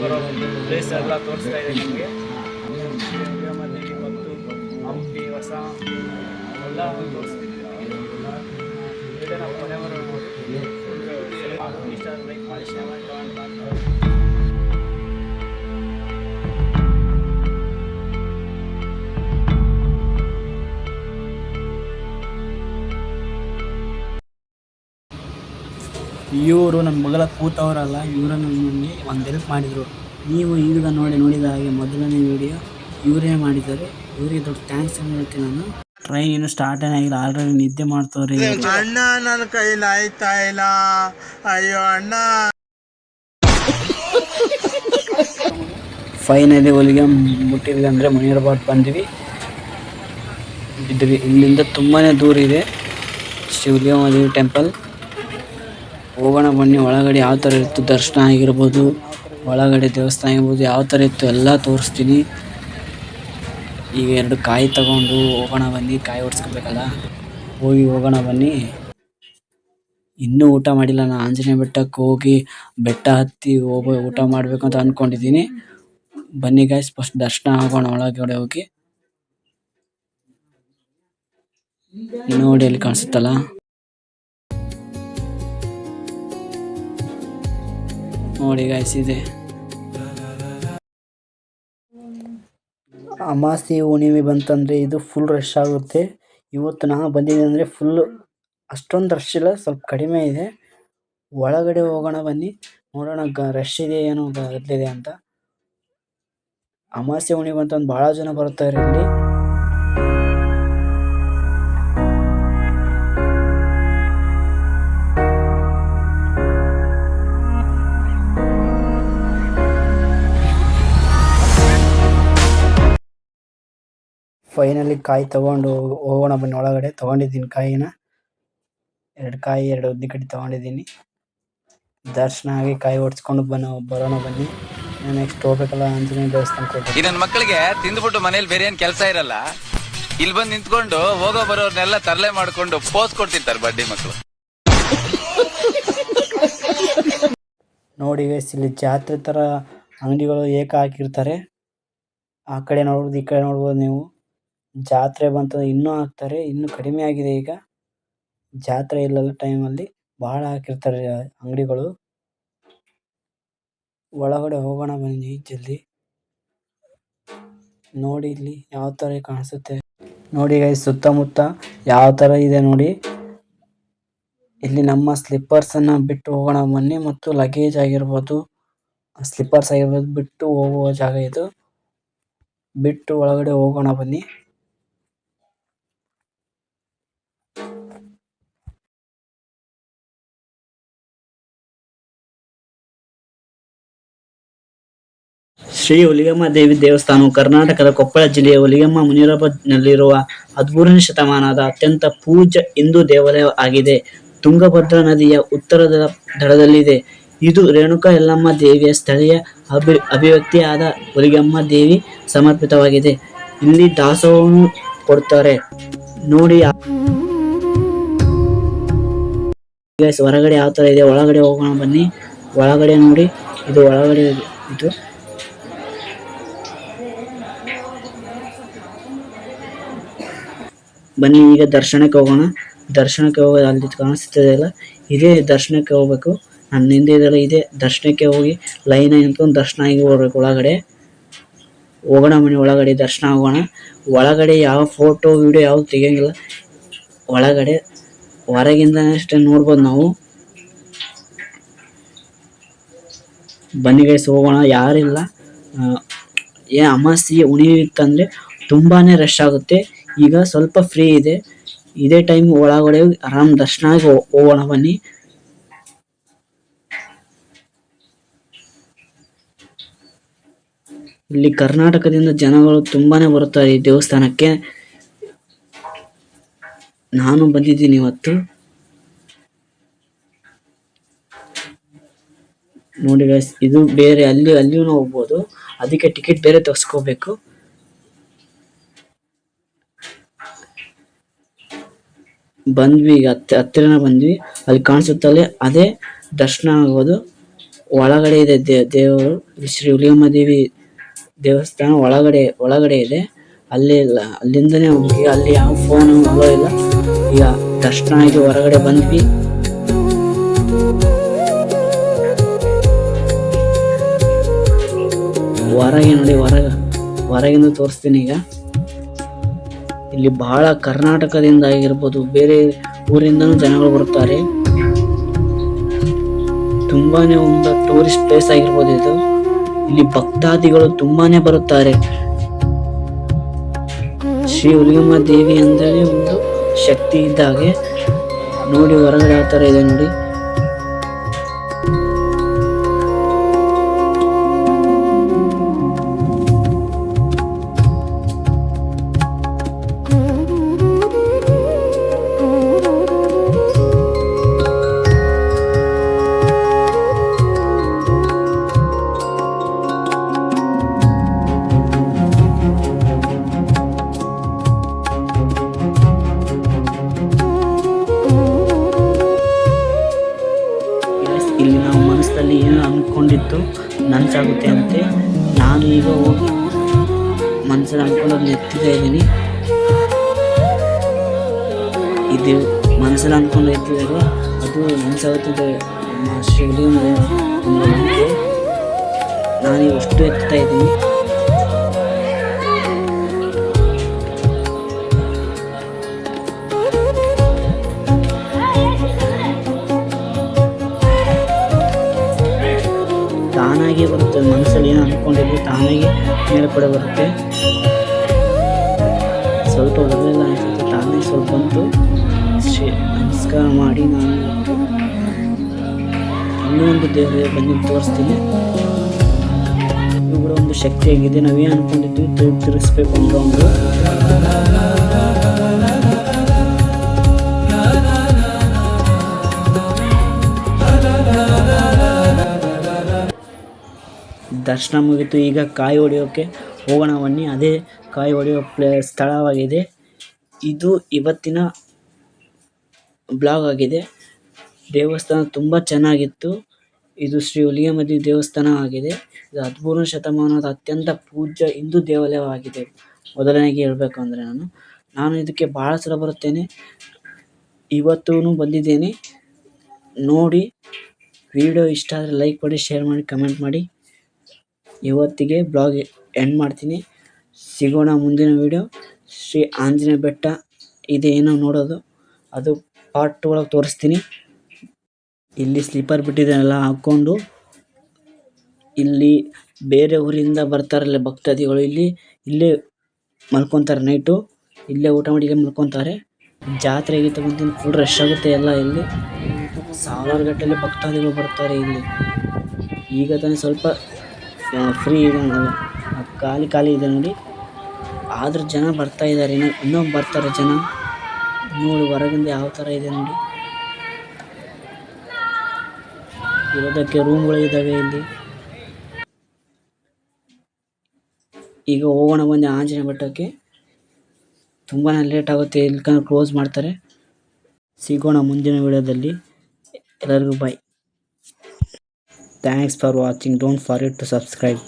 ಬರೋ ಪ್ಲೇಸ್ ಎಲ್ಲ ತೋರಿಸ್ತಾ ಇದೆ ನಿಮಗೆ. ದೇವಿ ಮತ್ತು ಹಂಪಿ ಹೊಸ ಎಲ್ಲ ತೋರಿಸ್ತಿದ್ವಿ. ವಿಡಿಯೋನ ಕೊನೆವರೆಗೂ ನೋಡಿ. ಇಷ್ಟ ಲೈಕ್ ಮಾಡಿ, ಶೇರ್ ಮಾಡಿ, ಕಮೆಂಟ್ ಮಾಡಿ. ಇವರು ನನ್ನ ಮಗಳ ಕೂತವರಲ್ಲ, ಇವರನ್ನು ನನಗೆ ಒಂದು ಹೆಲ್ಪ್ ಮಾಡಿದರು. ನೀವು ಈಗ ನೋಡಿದ ಹಾಗೆ ಮೊದಲನೇ ವಿಡಿಯೋ ಇವರೇ ಮಾಡಿದ್ದಾರೆ. ಇವರಿಗೆ ದೊಡ್ಡ ಥ್ಯಾಂಕ್ಸ್ ಅಂತ ಹೇಳ್ತೀನಿ ನಾನು. ಟ್ರೈನ್ ಏನು ಸ್ಟಾರ್ಟ್ ಆಗಿಲ್ಲ, ಆಲ್ರೆಡಿ ನಿದ್ದೆ ಮಾಡ್ತವ್ರೆ. ಅಣ್ಣ ನನ್ನ ಕೈಲಿ ಆಯ್ತಾ ಇಲ್ಲ, ಅಯ್ಯೋ ಅಣ್ಣ. ಫೈನಲಿ ಹೊಲಿಗೆ ಮುಟ್ಟಿದ್ವಿ ಅಂದರೆ ಮುನಿರಾಬಾದ್ ಬಂದ್ವಿ. ಇಲ್ಲಿಂದ ತುಂಬಾ ದೂರ ಇದೆ ಶಿವಲಿಂಗ ಟೆಂಪಲ್. ಹೋಗೋಣ ಬನ್ನಿ. ಒಳಗಡೆ ಯಾವ ಥರ ಇತ್ತು ದರ್ಶನ ಆಗಿರ್ಬೋದು, ಒಳಗಡೆ ದೇವಸ್ಥಾನ ಆಗಿರ್ಬೋದು, ಯಾವ ಥರ ಇತ್ತು ಎಲ್ಲ ತೋರಿಸ್ತೀನಿ. ಈಗ 2 ಕಾಯಿ ತಗೊಂಡು ಹೋಗೋಣ ಬನ್ನಿ. ಕಾಯಿ ಹೊಡ್ಸ್ಕೊಬೇಕಲ್ಲ, ಹೋಗೋಣ ಬನ್ನಿ. ಇನ್ನೂ ಊಟ ಮಾಡಿಲ್ಲ. ನಾನು ಆಂಜನೇಯ ಬೆಟ್ಟಕ್ಕೆ ಹೋಗಿ ಬೆಟ್ಟ ಹತ್ತಿ ಊಟ ಮಾಡಬೇಕು ಅಂತ ಅಂದ್ಕೊಂಡಿದ್ದೀನಿ. ಬನ್ನಿ ಗೈಸ್, ಫಸ್ಟ್ ದರ್ಶನ ಆಗೋಣ. ಒಳಗಡೆ ಹೋಗಿ ನೋಡಿ, ಅಲ್ಲಿ ಕಾಣಿಸುತ್ತಲ್ಲ, ನೋಡಿ ಗೈಸ್ ಇದೆ. ಅಮಾವಾಸ್ಯೆ ಹುಣ್ಣಿಮೆ ಬಂತಂದರೆ ಇದು ಫುಲ್ ರಶ್ ಆಗುತ್ತೆ. ಇವತ್ತು ನಾನು ಬಂದಿದ್ದೀನಿ ಅಂದರೆ ಫುಲ್ ಅಷ್ಟೊಂದು ರಶ್ ಇಲ್ಲ, ಸ್ವಲ್ಪ ಕಡಿಮೆ ಇದೆ. ಒಳಗಡೆ ಹೋಗೋಣ ಬನ್ನಿ, ನೋಡೋಣ ರಶ್ ಇದೆ ಏನೋ ಗದ್ದಲಿದೆ ಅಂತ. ಅಮಾವಾಸ್ಯೆ ಹುಣ್ಣಿಮೆ ಬಂತಂದು ಭಾಳ ಜನ ಬರ್ತಾರೆ ಇಲ್ಲಿ. ಫೈನಲಿ ಕಾಯಿ ತಗೊಂಡು ಹೋಗೋಣ ಬನ್ನಿ. ಒಳಗಡೆ ತಗೊಂಡಿದ್ದೀನಿ ಕಾಯಿನ, 2 ಕಾಯಿ 2 ಉದ್ದಿನಕಡ್ಡಿ ತಗೊಂಡಿದ್ದೀನಿ. ದರ್ಶನ ಆಗಿ ಕಾಯಿ ಹೊಡ್ಸ್ಕೊಂಡು ಬರೋಣ ಬನ್ನಿ. ನೆಕ್ಸ್ಟ್ ಹೋಗ್ಬೇಕಲ್ಲ ಆಂಜನೇಯ ದೇವಸ್ಥಾನಕ್ಕೆ ಹೋಗ್ಬೇಕು. ಈ ನನ್ನ ಮಕ್ಕಳಿಗೆ ತಿಂದ್ಬಿಟ್ಟು ಮನೇಲಿ ಬೇರೆ ಏನ್ ಕೆಲಸ ಇರಲ್ಲ, ಇಲ್ಲಿ ಬಂದು ನಿಂತ್ಕೊಂಡು ಹೋಗೋ ಬರೋರ್ನೆಲ್ಲ ತರಲೆ ಮಾಡ್ಕೊಂಡು ಪೋಸ್ ಕೊಡ್ತಿರ್ತಾರೆ ಬಡ್ಡಿ ಮಕ್ಕಳು. ನೋಡಿ ಗೈಸ್, ಇಲ್ಲಿ ಜಾತ್ರೆ ಥರ ಅಂಗಡಿಗಳು ಏಕ ಹಾಕಿರ್ತಾರೆ. ಆ ಕಡೆ ನೋಡ್ಬೋದು, ಈ ಕಡೆ ನೋಡ್ಬೋದು ನೀವು. ಜಾತ್ರೆ ಬಂತು ಇನ್ನೂ ಹಾಕ್ತಾರೆ, ಇನ್ನೂ ಕಡಿಮೆ ಆಗಿದೆ ಈಗ. ಜಾತ್ರೆ ಇಲ್ಲದ ಟೈಮಲ್ಲಿ ಭಾಳ ಹಾಕಿರ್ತಾರೆ ಅಂಗಡಿಗಳು. ಒಳಗಡೆ ಹೋಗೋಣ ಬನ್ನಿ ಜಲ್ದಿ. ನೋಡಿ ಇಲ್ಲಿ ಯಾವ ಥರ ಕಾಣಿಸುತ್ತೆ ನೋಡಿ ಗೈಸ್, ಸುತ್ತಮುತ್ತ ಯಾವ ಥರ ಇದೆ ನೋಡಿ. ಇಲ್ಲಿ ನಮ್ಮ ಸ್ಲಿಪ್ಪರ್ಸನ್ನು ಬಿಟ್ಟು ಹೋಗೋಣ ಬನ್ನಿ, ಮತ್ತು ಲಗೇಜ್ ಆಗಿರ್ಬೋದು, ಸ್ಲಿಪ್ಪರ್ಸ್ ಆಗಿರ್ಬೋದು ಬಿಟ್ಟು ಹೋಗುವ ಜಾಗ ಇದು. ಬಿಟ್ಟು ಒಳಗಡೆ ಹೋಗೋಣ ಬನ್ನಿ. ಶ್ರೀ ಹುಲಿಗೆಮ್ಮ ದೇವಿ ದೇವಸ್ಥಾನವು ಕರ್ನಾಟಕದ ಕೊಪ್ಪಳ ಜಿಲ್ಲೆಯ ಹುಲಿಗೆಮ್ಮ ಮುನಿರಾಬಾದ್ನಲ್ಲಿರುವ 13ನೇ ಶತಮಾನದ ಅತ್ಯಂತ ಪೂಜ್ಯ ಹಿಂದೂ ದೇವಾಲಯ ಆಗಿದೆ. ತುಂಗಭದ್ರಾ ನದಿಯ ಉತ್ತರದ ದಡದಲ್ಲಿದೆ. ಇದು ರೇಣುಕಾ ಯಲ್ಲಮ್ಮ ದೇವಿಯ ಸ್ಥಳೀಯ ಅಭಿವ್ಯಕ್ತಿಯಾದ ಹುಲಿಗೆಮ್ಮ ದೇವಿ ಸಮರ್ಪಿತವಾಗಿದೆ. ಇಲ್ಲಿ ದಾಸೋಹವನ್ನು ಕೊಡ್ತಾರೆ ನೋಡಿ. ಹೊರಗಡೆ ಯಾವ ತರ ಇದೆ, ಒಳಗಡೆ ಹೋಗೋಣ ಬನ್ನಿ. ಒಳಗಡೆ ನೋಡಿ, ಇದು ಒಳಗಡೆ ಇದು ಬನ್ನಿ. ಈಗ ದರ್ಶನಕ್ಕೆ ಹೋಗೋಣ. ದರ್ಶನಕ್ಕೆ ಹೋಗೋದು ಅಲ್ಲಿ ಕಾಣಿಸ್ತದೆ ಅಲ್ಲ, ಇದೇ ದರ್ಶನಕ್ಕೆ ಹೋಗ್ಬೇಕು. ನನ್ನ ಹಿಂದೆ ಇದೆಲ್ಲ ಇದೆ. ದರ್ಶನಕ್ಕೆ ಹೋಗಿ ಲೈನ್ ನಿಂತ್ಕೊಂಡು ದರ್ಶನ ಆಗಿ ಹೋಗ್ಬೇಕು. ಒಳಗಡೆ ಹೋಗೋಣ ಬನ್ನಿ. ಒಳಗಡೆ ದರ್ಶನ ಆಗೋಣ. ಒಳಗಡೆ ಯಾವ ಫೋಟೋ ವಿಡಿಯೋ ಯಾವುದು ತೆಗಿಯಂಗಿಲ್ಲ. ಒಳಗಡೆ ಹೊರಗಿಂದ ಅಷ್ಟೇ ನೋಡ್ಬೋದು ನಾವು. ಬನ್ನಿ ಗೈಸ್, ಹೋಗೋಣ. ಯಾರಿಲ್ಲ. ಅಮಾವಾಸ್ಯೆ ಹುಣ್ಣಿಮೆ ಇತ್ತಂದರೆ ತುಂಬಾ ರಶ್ ಆಗುತ್ತೆ. ಈಗ ಸ್ವಲ್ಪ ಫ್ರೀ ಇದೆ. ಇದೇ ಟೈಮ್ ಒಳಗಡೆ ಆರಾಮ್ ದರ್ಶನ ಆಗಿ ಹೋಗೋಣ ಬನ್ನಿ. ಇಲ್ಲಿ ಕರ್ನಾಟಕದಿಂದ ಜನಗಳು ತುಂಬಾನೇ ಬರುತ್ತಾರೆ ಈ ದೇವಸ್ಥಾನಕ್ಕೆ. ನಾನು ಬಂದಿದ್ದೀನಿ ಇವತ್ತು. ನೋಡಿ ಗೈಸ್, ಇದು ಬೇರೆ, ಅಲ್ಲಿಯೂ ಹೋಗ್ಬೋದು. ಅದಕ್ಕೆ ಟಿಕೆಟ್ ಬೇರೆ ತರಿಸ್ಕೋಬೇಕು. ಬಂದ್ವಿ, ಈಗ ಹತ್ತಿರನ ಬಂದ್ವಿ. ಅಲ್ಲಿ ಕಾಣಿಸುತ್ತಲ್ಲೇ ಅದೇ ದರ್ಶನ ಆಗೋದು. ಒಳಗಡೆ ಇದೆ ದೇವರು ಶ್ರೀ ಹುಲಿಯಮ್ಮ ದೇವಿ ದೇವಸ್ಥಾನ ಒಳಗಡೆ ಇದೆ. ಅಲ್ಲಿಂದನೇ ಹೋಗಿ ಅಲ್ಲಿ ಯಾವ ಫೋನ್ ಅಲೋ ಇಲ್ಲ. ಈಗ ದರ್ಶನ ಆಗಿ ಹೊರಗಡೆ ಬಂದ್ವಿ. ಹೊರಗೆ ನೋಡಿ, ಹೊರಗಿಂದ ತೋರಿಸ್ತೀನಿ. ಈಗ ಇಲ್ಲಿ ಬಹಳ ಕರ್ನಾಟಕದಿಂದ ಆಗಿರ್ಬೋದು, ಬೇರೆ ಊರಿಂದನೂ ಜನಗಳು ಬರುತ್ತಾರೆ. ತುಂಬಾನೇ ಒಂದು ಟೂರಿಸ್ಟ್ ಪ್ಲೇಸ್ ಆಗಿರ್ಬೋದು ಇದು. ಇಲ್ಲಿ ಭಕ್ತಾದಿಗಳು ತುಂಬಾನೇ ಬರುತ್ತಾರೆ. ಶ್ರೀ ಹುಲಿಯಮ್ಮ ದೇವಿ ಅಂದ್ರೆ ಒಂದು ಶಕ್ತಿ ಇದ್ದಾಗೆ. ನೋಡಿ ಹೊರಗಡೆ ಯಾವ ತರ ಇದೆ ನೋಡಿ. ಇಲ್ಲಿ ನಾವು ಮನಸ್ಸಲ್ಲಿ ಏನು ಅಂದ್ಕೊಂಡಿದ್ದು ನನಸಾಗುತ್ತೆ ಅಂತೆ. ನಾನು ಈಗ ಹೋಗಿ ಮನಸ್ಸಲ್ಲಿ ಅಂದ್ಕೊಂಡು ಎತ್ತಿತಾ ಇದ್ದೀನಿ. ಇದು ಮನಸ್ಸಲ್ಲಿ ಅಂದ್ಕೊಂಡು ಎತ್ತಿದಾಗ ಅದು ನನಸಾಗುತ್ತದೆ. ಶ್ರೀ ಹುಲಿಯಮ್ಮ ನಂಬಿಕೆ. ನಾನೀಗ ಅಷ್ಟು ಎತ್ತಾ ಇದ್ದೀನಿ. ತಾನಾಗಿ ಬರುತ್ತೆ. ಮನಸ್ಸಲ್ಲಿ ಏನು ಅಂದ್ಕೊಂಡಿದ್ದು ತಾನಾಗಿ ಮೇಲ್ಗಡೆ ಬರುತ್ತೆ. ಸ್ವಲ್ಪ ಬರಲಿಲ್ಲ ಅನಿಸುತ್ತೆ, ತಾನೇ ಸ್ವಲ್ಪ ಬಂತು. ನಮಸ್ಕಾರ ಮಾಡಿ ನಾನು ಇನ್ನೂ ಒಂದು ದೇವರಿಗೆ ಬಂದು ತೋರಿಸ್ತೀನಿ. ಇದು ಕೂಡ ಒಂದು ಶಕ್ತಿಯಾಗಿದೆ. ನಾವೇನು ಅಂದ್ಕೊಂಡಿದ್ವಿ ತಿರುಗಿಸ್ಬೇಕು ಒಂದು ದರ್ಶನ ಮುಗಿತು. ಈಗ ಕಾಯಿ ಹೊಡೆಯೋಕ್ಕೆ ಹೋಗೋಣ ಬನ್ನಿ. ಅದೇ ಕಾಯಿ ಹೊಡೆಯೋ ಸ್ಥಳವಾಗಿದೆ. ಇದು ಇವತ್ತಿನ ಬ್ಲಾಗ್ ಆಗಿದೆ. ದೇವಸ್ಥಾನ ತುಂಬ ಚೆನ್ನಾಗಿತ್ತು. ಇದು ಶ್ರೀ ಹುಲಿಯಮ್ಮ ದೇವಸ್ಥಾನ ಆಗಿದೆ. ಇದು 13ನೇ ಶತಮಾನದ ಅತ್ಯಂತ ಪೂಜ್ಯ ಹಿಂದೂ ದೇವಾಲಯವಾಗಿದೆ. ಮೊದಲನೇಗೆ ಹೇಳಬೇಕು ಅಂದರೆ ನಾನು ಇದಕ್ಕೆ ಭಾಳ ಸಲ ಬರುತ್ತೇನೆ. ಇವತ್ತೂ ಬಂದಿದ್ದೇನೆ. ನೋಡಿ, ವಿಡಿಯೋ ಇಷ್ಟ ಆದರೆ ಲೈಕ್ ಮಾಡಿ, ಶೇರ್ ಮಾಡಿ, ಕಮೆಂಟ್ ಮಾಡಿ. ಇವತ್ತಿಗೆ ಬ್ಲಾಗ್ ಎಂಡ್ ಮಾಡ್ತೀನಿ. ಸಿಗೋಣ ಮುಂದಿನ ವಿಡಿಯೋ. ಶ್ರೀ ಆಂಜನೇಯ ಬೆಟ್ಟ ಇದೆ ಏನೋ ನೋಡೋದು, ಅದು ಪಾರ್ಟ್ ಒಳಗೆ ತೋರಿಸ್ತೀನಿ. ಇಲ್ಲಿ ಸ್ಲೀಪರ್ ಬಿಟ್ಟಿದ್ದೆಲ್ಲ ಹಾಕ್ಕೊಂಡು ಇಲ್ಲಿ ಬೇರೆ ಊರಿಂದ ಬರ್ತಾರಲ್ಲ ಭಕ್ತಾದಿಗಳು, ಇಲ್ಲೇ ಮಲ್ಕೊತಾರೆ. ನೈಟು ಇಲ್ಲೇ ಊಟ ಮಾಡಿ ಇಲ್ಲೇ ಮಲ್ಕೊತಾರೆ. ಜಾತ್ರೆ ಗೀತೆ ಬಂದು ಫುಲ್ ರಶ್ ಆಗುತ್ತೆ ಎಲ್ಲ. ಇಲ್ಲಿ ಸಾವಿರಾರು ಗಟ್ಟಲೆ ಭಕ್ತಾದಿಗಳು ಬರ್ತಾರೆ ಇಲ್ಲಿ. ಈಗ ತಾನೇ ಸ್ವಲ್ಪ ಫ್ರೀ ಇದೆ, ಖಾಲಿ ಇದೆ ನೋಡಿ. ಆದರೂ ಜನ ಬರ್ತಾ ಇದ್ದಾರೆ. ಇನ್ನೊಂದು ಬರ್ತಾರೆ ಜನ ನೋಡಿ. ಹೊರಗಿಂದ ಯಾವ ಥರ ಇದೆ ನೋಡಿ. ಇರೋದಕ್ಕೆ ರೂಮ್ಗಳಿದ್ದಾವೆ ಇಲ್ಲಿ. ಈಗ ಹೋಗೋಣ ಬನ್ನಿ ಆಂಜನೇಯ ಬೆಟ್ಟಕ್ಕೆ. ತುಂಬಾ ಲೇಟ್ ಆಗುತ್ತೆ, ಇಲ್ಲಿ ಕ್ಲೋಸ್ ಮಾಡ್ತಾರೆ. ಸಿಗೋಣ ಮುಂದಿನ ವಿಡಿಯೋದಲ್ಲಿ. ಎಲ್ಲರಿಗೂ bye. Thanks for watching. Don't forget to subscribe.